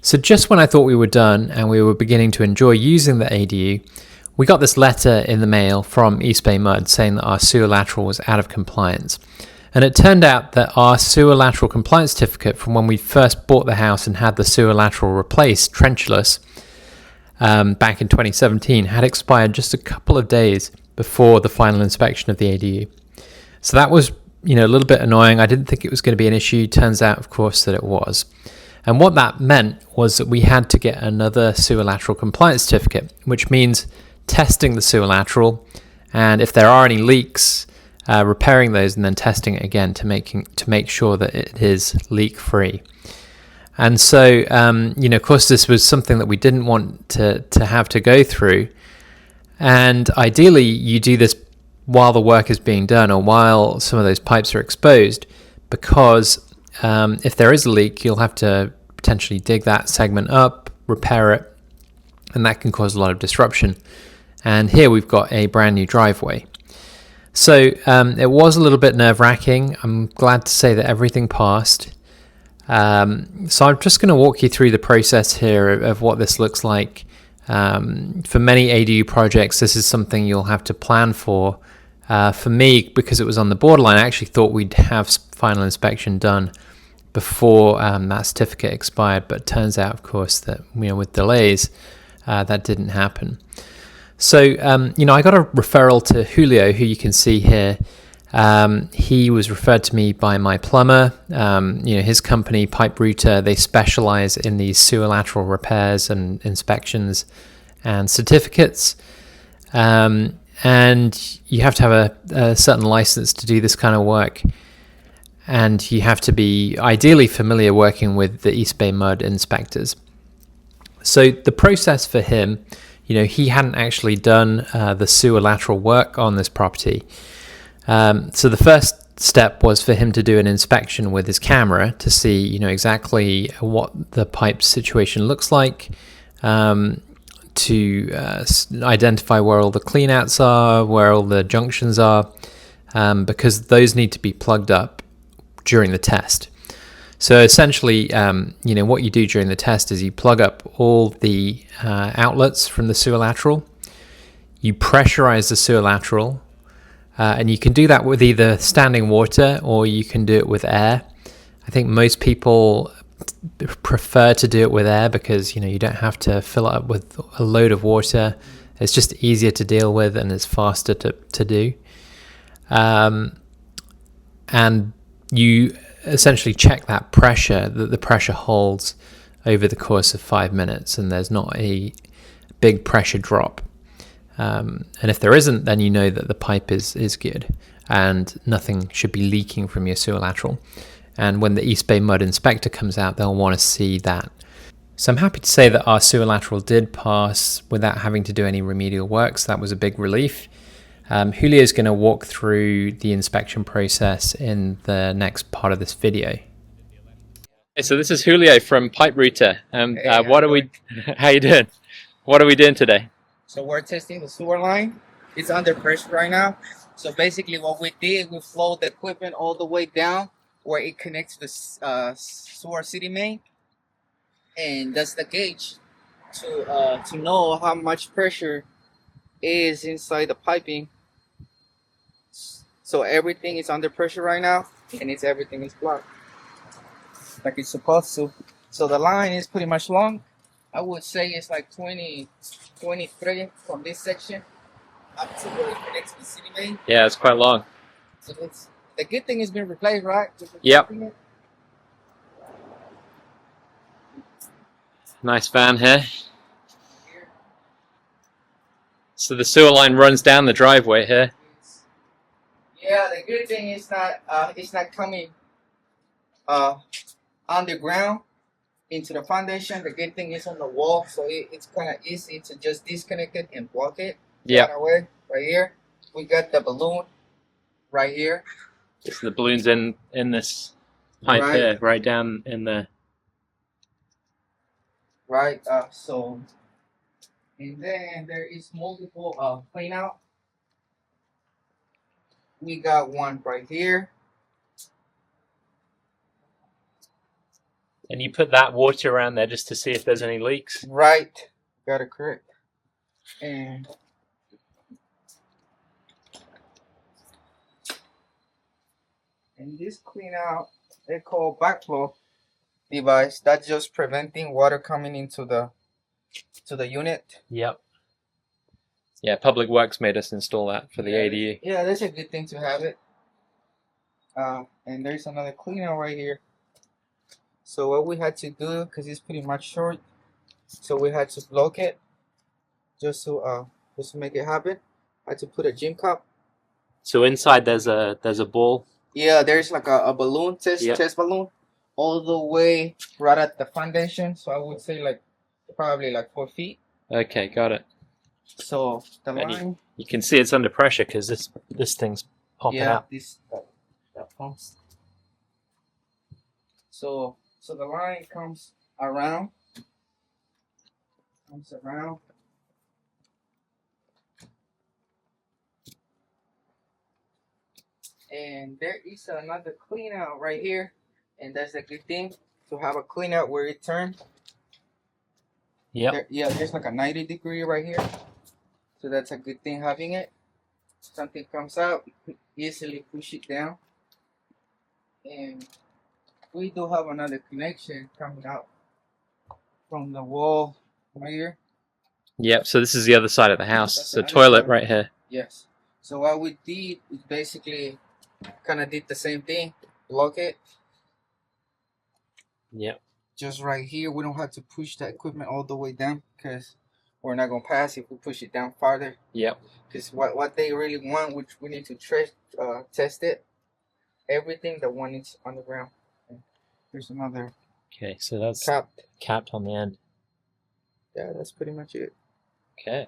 So just when I thought we were done and we were beginning to enjoy using the ADU, we got this letter in the mail from EBMUD saying that our sewer lateral was out of compliance. And it turned out that our sewer lateral compliance certificate from when we first bought the house and had the sewer lateral replaced, trenchless, back in 2017, had expired just a couple of days before the final inspection of the ADU. So that was, a little bit annoying. I didn't think it was going to be an issue. Turns out, of course, that it was. And what that meant was that we had to get another sewer lateral compliance certificate, which means testing the sewer lateral, and if there are any leaks, repairing those and then testing it again to make sure that it is leak-free. And so, of course, this was something that we didn't want to have to go through. And ideally, you do this while the work is being done or while some of those pipes are exposed, because if there is a leak, you'll have to potentially dig that segment up, repair it, and that can cause a lot of disruption. And here we've got a brand new driveway. So it was a little bit nerve-wracking. I'm glad to say that everything passed. So I'm just going to walk you through the process here of what this looks like. For many ADU projects, this is something you'll have to plan for. For me, because it was on the borderline, I actually thought we'd have final inspection done before that certificate expired, but it turns out, of course, that with delays, that didn't happen. So, I got a referral to Julio, who you can see here. He was referred to me by my plumber. His company, Pipe Router, they specialize in these sewer lateral repairs and inspections and certificates. And you have to have a certain license to do this kind of work. And you have to be ideally familiar working with the EBMUD inspectors. So the process for him, he hadn't actually done the sewer lateral work on this property. So the first step was for him to do an inspection with his camera to see, exactly what the pipe situation looks like, to identify where all the cleanouts are, where all the junctions are, because those need to be plugged up during the test. So essentially, what you do during the test is you plug up all the outlets from the sewer lateral, you pressurize the sewer lateral, and you can do that with either standing water or you can do it with air. I think most people prefer to do it with air because, you don't have to fill it up with a load of water. It's just easier to deal with and it's faster to do. And you essentially check that pressure, that the pressure holds over the course of 5 minutes and there's not a big pressure drop. And if there isn't, then you know that the pipe is good and nothing should be leaking from your sewer lateral. And when the EBMUD inspector comes out, they'll want to see that. So I'm happy to say that our sewer lateral did pass without having to do any remedial work, so that was a big relief. Julio is going to walk through the inspection process in the next part of this video. Okay, so this is Julio from Pipe Router. Hey, How you doing? What are we doing today? So we're testing the sewer line. It's under pressure right now. So basically what we did, we flowed the equipment all the way down where it connects to the sewer city main. And that's the gauge to know how much pressure is inside the piping. So everything is under pressure right now and everything is blocked like it's supposed to. So the line is pretty much long. I would say it's like 23 from this section up to where it connects to the city main. Yeah, it's quite long. So the good thing has been replaced, right? Yep. Nice van here. So the sewer line runs down the driveway here. Yeah, the good thing is it's not coming underground into the foundation. The good thing is on the wall, so it's kind of easy to just disconnect it and block it. Yeah. Right here, we got the balloon right here. So the balloon's in this pipe here, right down in there. Right. So, and then there is multiple clean out. We got one right here. And you put that water around there just to see if there's any leaks? Right. Got it correct. And this clean out, they call backflow device. That's just preventing water coming into the unit. Yep. Yeah, Public Works made us install that for the ADU. Yeah, that's a good thing to have it. And there's another clean out right here. So what we had to do, because it's pretty much short, so we had to block it just to make it happen. I had to put a gym cup. So inside there's a ball. Yeah, there's like a balloon test balloon all the way right at the foundation. So I would say like probably like 4 feet. Okay, got it. So the line, you can see it's under pressure because this thing's popping out. That pumps. So the line comes around. And there is another clean out right here, and that's a good thing to have a clean out where it turns. Yep. There's like a 90-degree right here, so that's a good thing having it. Something comes out, easily push it down. And we do have another connection coming out from the wall right here. Yep, so this is the other side of the house. It's a toilet right here. Yes. So what we did is basically kind of did the same thing. Block it. Yep. Just right here. We don't have to push the equipment all the way down because we're not going to pass if we push it down farther. Yep. Because what they really want, which we need to test it. Everything that one is on the ground. There's another. Okay, so that's capped on the end. Yeah, that's pretty much it. Okay.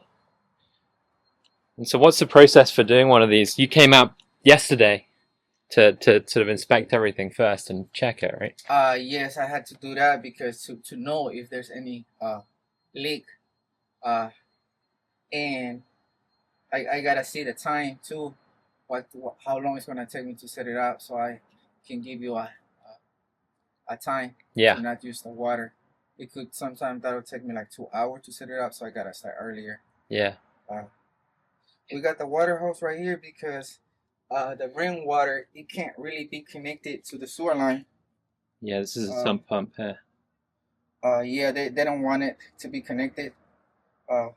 And so what's the process for doing one of these? You came out yesterday to sort of inspect everything first and check it, right? Yes, I had to do that because to know if there's any leak. And I gotta see the time too. How long it's gonna take me to set it up, so I can give you a time. Yeah. To not use the water. It could sometimes that'll take me like 2 hours to set it up, so I gotta start earlier. Yeah. We got the water hose right here because the rainwater, it can't really be connected to the sewer line. Yeah, this is a sump pump here. Yeah, they don't want it to be connected to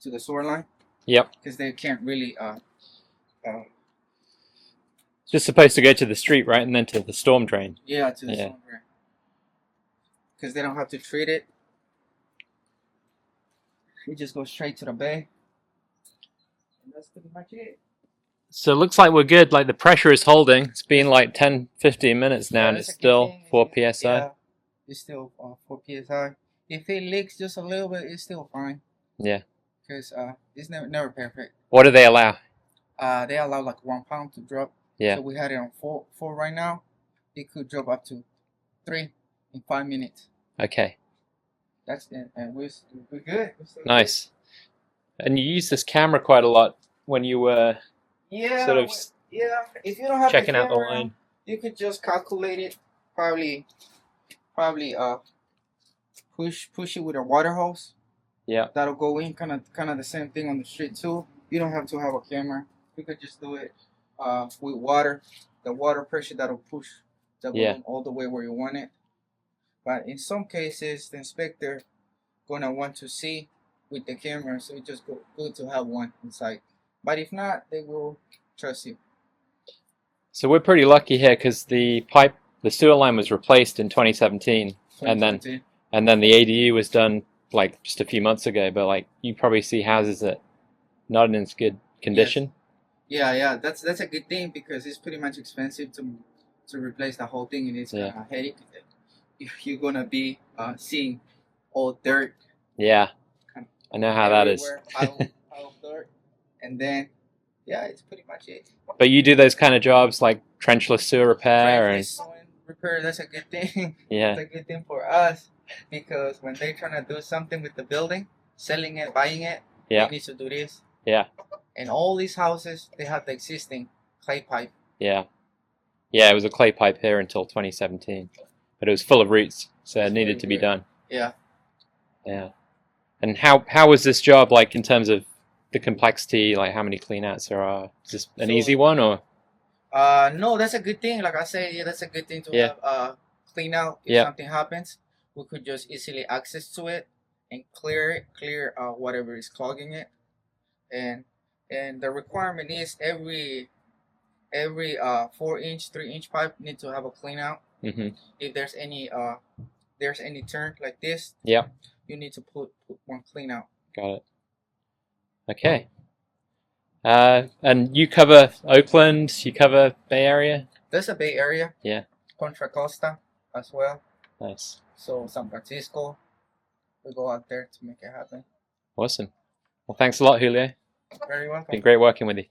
the sewer line. Yep. Because they can't really it's just supposed to go to the street, right, and then to the storm drain. Yeah, to the storm drain. Because they don't have to treat it. It just goes straight to the bay. And that's pretty much it. So it looks like we're good. Like the pressure is holding. It's been like 10-15 minutes now, and it's still 4 psi. Yeah, it's still 4 psi. If it leaks just a little bit, it's still fine. Yeah. Because it's never perfect. What do they allow? They allow like 1 pound to drop. Yeah. So we had it on 4 right now. It could drop up to 3 in 5 minutes. Okay. That's it, and we're good. Nice. Good. And you use this camera quite a lot when you were sort of if you don't have checking the out the line. You could just calculate it. Probably push it with a water hose. Yeah. That'll go in kind of the same thing on the street too. You don't have to have a camera. You could just do it with water. The water pressure that'll push the balloon all the way where you want it. But in some cases, the inspector gonna want to see with the camera, so it's just good to have one inside. But if not, they will trust you. So we're pretty lucky here because the sewer line was replaced in 2017, and then the ADU was done like just a few months ago. But like you probably see houses that not in as good condition. Yes. Yeah, that's a good thing because it's pretty much expensive to replace the whole thing, and it's kind of a headache. You're gonna be seeing all dirt. Yeah, I know how that is. Pile of dirt, and then it's pretty much it. But you do those kind of jobs like trenchless sewer repair repair. That's a good thing. Yeah, it's a good thing for us because when they're trying to do something with the building, selling it, buying it, they need to do this. Yeah. And all these houses, they have the existing clay pipe. Yeah. Yeah, it was a clay pipe here until 2017. but it was full of roots, so it It's needed very to be good. done. Yeah. Yeah. And how was this job like in terms of the complexity? Like how many clean outs there are? Is this an So, easy one or? no, that's a good thing. Like I said, yeah, that's a good thing to Yeah. have clean out if Yeah. something happens. We could just easily access to it and clear whatever is clogging it. And the requirement is every 4-inch, 3-inch pipe need to have a clean out. Mm-hmm. If there's any turn like this, Yeah. you need to put one clean out. Got it. Okay. And you cover Oakland, you cover Bay Area? There's a Bay Area. Yeah. Contra Costa as well. Nice. So San Francisco. We go out there to make it happen. Awesome. Well, thanks a lot, Julio. Very welcome. Been great working with you.